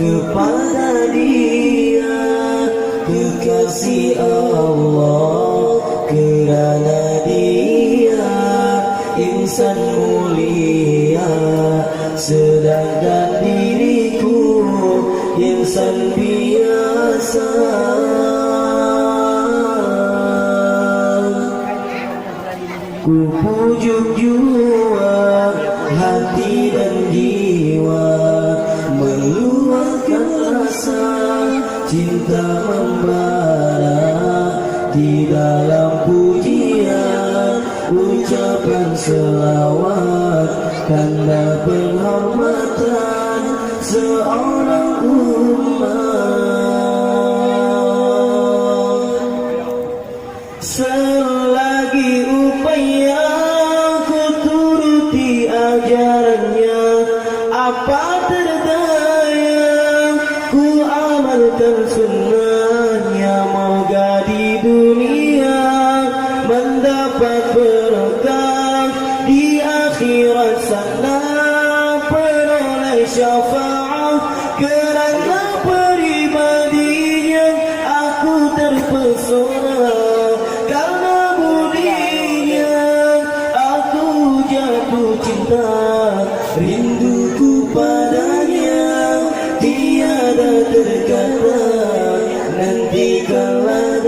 kepada Dia, kekasih Allah. Kerana Dia insan mulia, sedangkan diriku insan biasa. Ku pujuk jua hati dan jiwa, meluahkan rasa cinta membara di dalam pujian, ucapan selawat, tanda penghormatan seorang umat. Selagi upaya ku turuti ajarannya, apa terdaya ku amalkan sunnahnya. Moga di dunia mendapat berkah, di akhirat sana peroleh syafaat. Kerana pribadinya aku terpesona, karena budinya aku jatuh cinta. Rinduku padanya tiada terkata, nanti kala